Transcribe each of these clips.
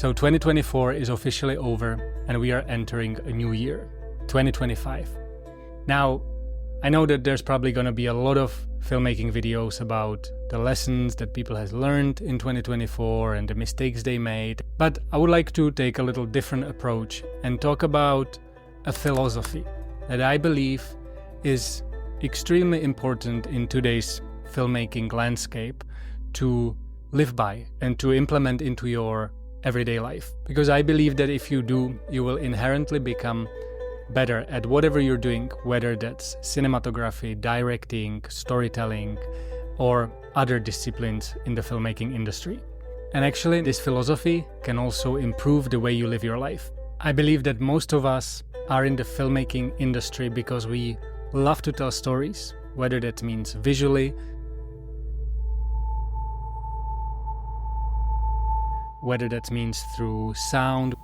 So 2024 is officially over and we are entering a new year, 2025. Now, I know that there's probably going to be a lot of filmmaking videos about the lessons that people has learned in 2024 and the mistakes they made, but I would like to take a little different approach and talk about a philosophy that I believe is extremely important in today's filmmaking landscape to live by and to implement into your everyday life. Because I believe that if you do, you will inherently become better at whatever you're doing, whether that's cinematography, directing, storytelling, or other disciplines in the filmmaking industry. And actually, this philosophy can also improve the way you live your life. I believe that most of us are in the filmmaking industry because we love to tell stories, whether that means visually, whether that means through sound,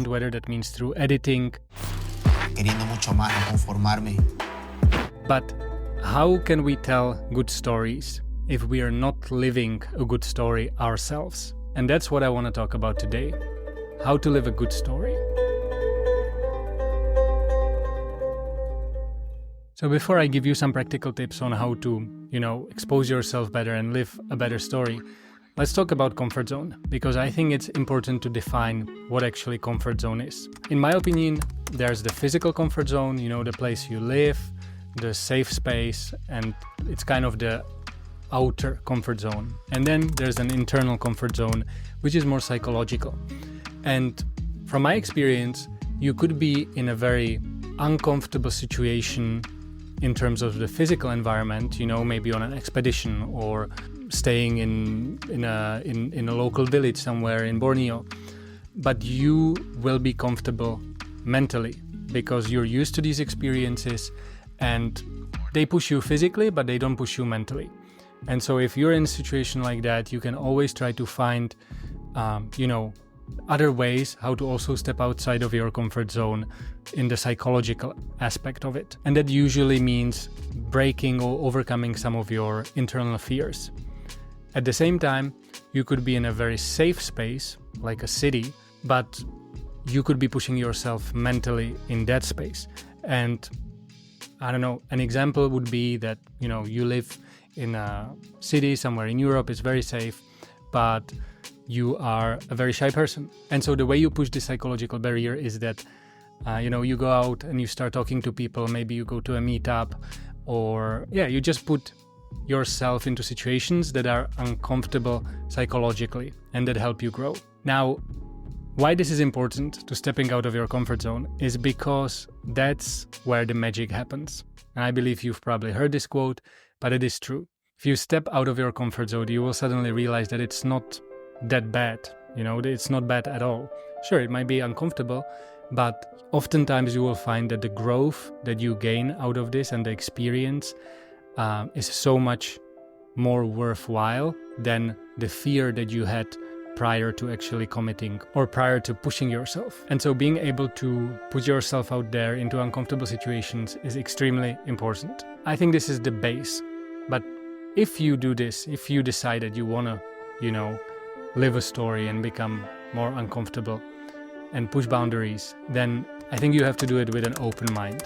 whether that means through editing. Queriendo mucho más, no conformarme. But how can we tell good stories if we are not living a good story ourselves? And that's what I want to talk about today. How to live a good story. So before I give you some practical tips on how to, expose yourself better and live a better story, let's talk about comfort zone, because I think it's important to define what actually comfort zone is. In my opinion, there's the physical comfort zone, the place you live, the safe space, and it's kind of the outer comfort zone. And then there's an internal comfort zone, which is more psychological. And from my experience, you could be in a very uncomfortable situation in terms of the physical environment, maybe on an expedition or staying in a local village somewhere in Borneo, but you will be comfortable mentally because you're used to these experiences and they push you physically, but they don't push you mentally. And so if you're in a situation like that, you can always try to find, other ways how to also step outside of your comfort zone in the psychological aspect of it. And that usually means breaking or overcoming some of your internal fears. At the same time, you could be in a very safe space, like a city, but you could be pushing yourself mentally in that space. And I don't know, an example would be that, you live in a city somewhere in Europe, it's very safe, but you are a very shy person. And so the way you push the psychological barrier is that, you go out and you start talking to people, maybe you go to a meetup, or you just put yourself into situations that are uncomfortable psychologically and that help you grow. Now, why this is important to stepping out of your comfort zone is because that's where the magic happens. And I believe you've probably heard this quote, but it is true. If you step out of your comfort zone, you will suddenly realize that it's not that bad. It's not bad at all. Sure, it might be uncomfortable, but oftentimes you will find that the growth that you gain out of this and the experience is so much more worthwhile than the fear that you had prior to actually committing or prior to pushing yourself. And so being able to put yourself out there into uncomfortable situations is extremely important. I think this is the base. But if you do this, if you decide that you want to, live a story and become more uncomfortable and push boundaries, then I think you have to do it with an open mind.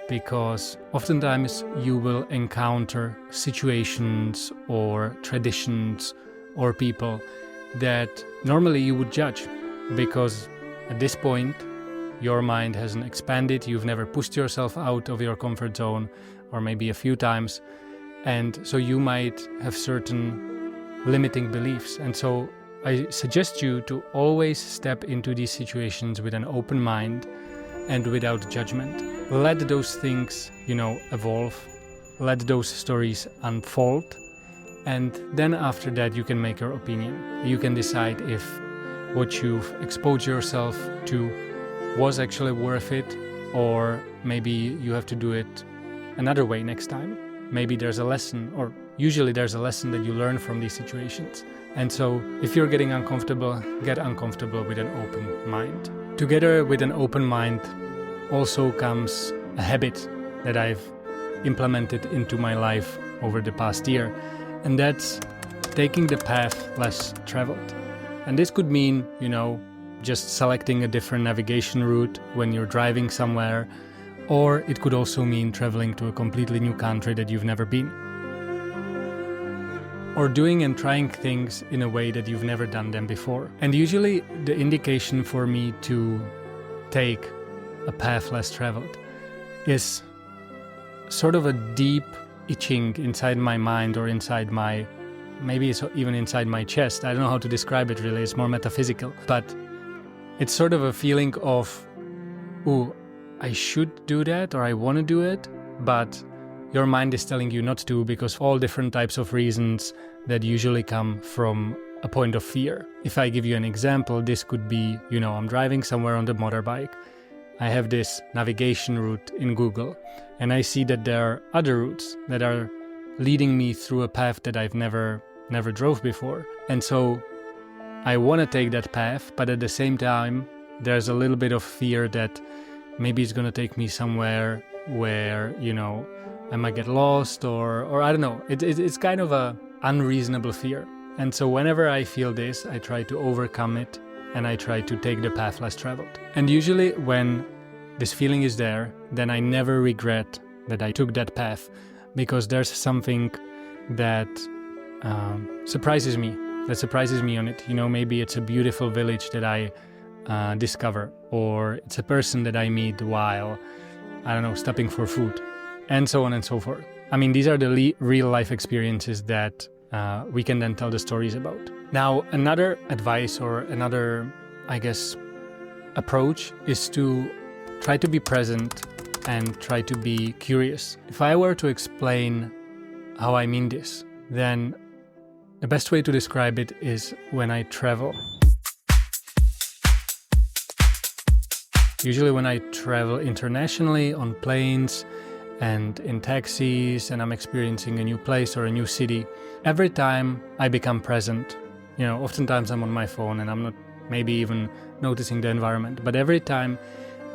Because oftentimes you will encounter situations or traditions or people that normally you would judge, because at this point your mind hasn't expanded, you've never pushed yourself out of your comfort zone, or maybe a few times, and so you might have certain limiting beliefs. And so I suggest you to always step into these situations with an open mind and without judgment. Let those things, evolve, let those stories unfold, and then after that you can make your opinion. You can decide if what you've exposed yourself to was actually worth it, or maybe you have to do it another way next time. Maybe there's a lesson, or usually there's a lesson that you learn from these situations. And so if you're getting uncomfortable, get uncomfortable with an open mind. Together with an open mind also comes a habit that I've implemented into my life over the past year. And that's taking the path less traveled. And this could mean, just selecting a different navigation route when you're driving somewhere, or it could also mean traveling to a completely new country that you've never been. Or doing and trying things in a way that you've never done them before. And usually the indication for me to take a path less traveled is sort of a deep itching inside my mind or maybe it's even inside my chest. I don't know how to describe it really, it's more metaphysical. But it's sort of a feeling of, ooh, I should do that or I want to do it, but your mind is telling you not to because all different types of reasons that usually come from a point of fear. If I give you an example, this could be, I'm driving somewhere on the motorbike. I have this navigation route in Google, and I see that there are other routes that are leading me through a path that I've never drove before. And so I want to take that path, but at the same time, there's a little bit of fear that maybe it's going to take me somewhere where, I might get lost or I don't know. It's kind of a unreasonable fear. And so whenever I feel this, I try to overcome it and I try to take the path less traveled. And usually when this feeling is there, then I never regret that I took that path because there's something that surprises me on it. Maybe it's a beautiful village that I discover, or it's a person that I meet while, stopping for food, and so on and so forth. I mean, these are the real life experiences that we can then tell the stories about. Now, another advice or another, approach is to try to be present and try to be curious. If I were to explain how I mean this, then the best way to describe it is when I travel. Usually when I travel internationally on planes and in taxis and I'm experiencing a new place or a new city, every time I become present, oftentimes I'm on my phone and I'm not maybe even noticing the environment, but every time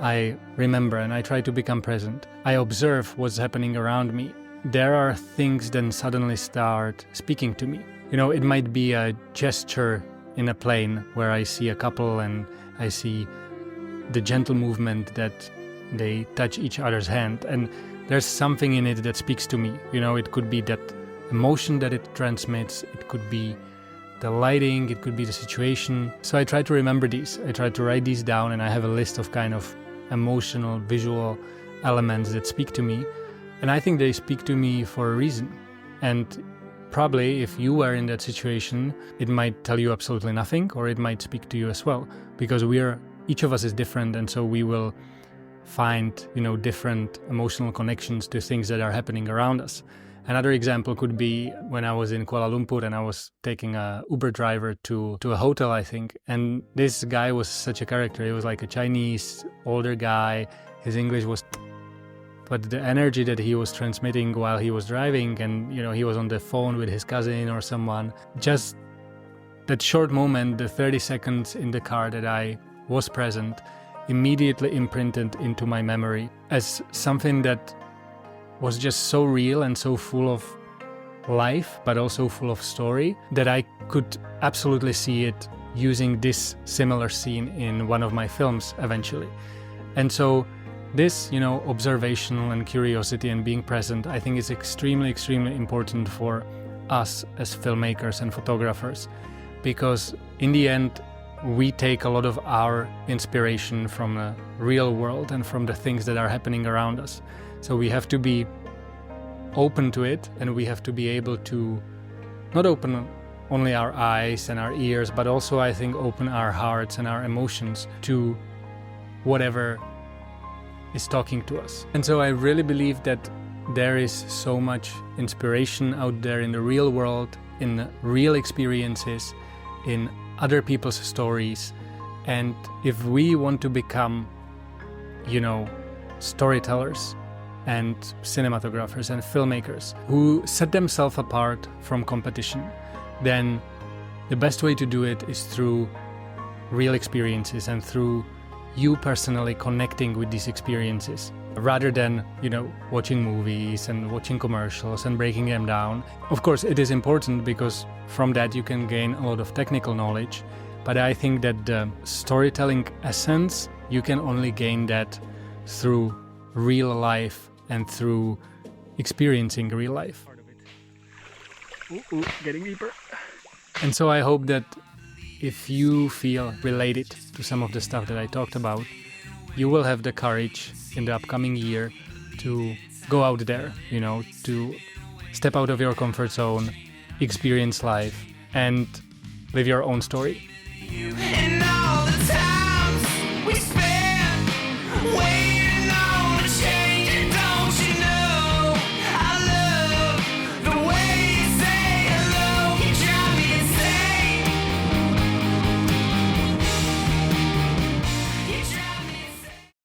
I remember and I try to become present, I observe what's happening around me. There are things that suddenly start speaking to me. It might be a gesture in a plane where I see a couple and I see the gentle movement that they touch each other's hand, and there's something in it that speaks to me. It could be that emotion that it transmits, it could be the lighting, it could be the situation. So I try to remember these. I try to write these down, and I have a list of kind of emotional, visual elements that speak to me. And I think they speak to me for a reason. And probably if you were in that situation, it might tell you absolutely nothing, or it might speak to you as well, because each of us is different, and so we will find, different emotional connections to things that are happening around us. Another example could be when I was in Kuala Lumpur and I was taking a Uber driver to a hotel, I think. And this guy was such a character. He was like a Chinese older guy. His English was... But the energy that he was transmitting while he was driving, and, he was on the phone with his cousin or someone, just that short moment, the 30 seconds in the car that I was present, immediately imprinted into my memory as something that was just so real and so full of life, but also full of story, that I could absolutely see it using this similar scene in one of my films eventually. And so this, observational and curiosity and being present, I think is extremely, extremely important for us as filmmakers and photographers, because in the end, we take a lot of our inspiration from the real world and from the things that are happening around us. So we have to be open to it, and we have to be able to not open only our eyes and our ears, but also, I think, open our hearts and our emotions to whatever is talking to us. And so I really believe that there is so much inspiration out there in the real world, in real experiences, in other people's stories. And if we want to become, storytellers and cinematographers and filmmakers who set themselves apart from competition, then the best way to do it is through real experiences and through you personally connecting with these experiences. rather than, watching movies and watching commercials and breaking them down. Of course, it is important because from that you can gain a lot of technical knowledge, but I think that the storytelling essence, you can only gain that through real life and through experiencing real life. Getting deeper. And so I hope that if you feel related to some of the stuff that I talked about, you will have the courage in the upcoming year to go out there, to step out of your comfort zone, experience life, and live your own story.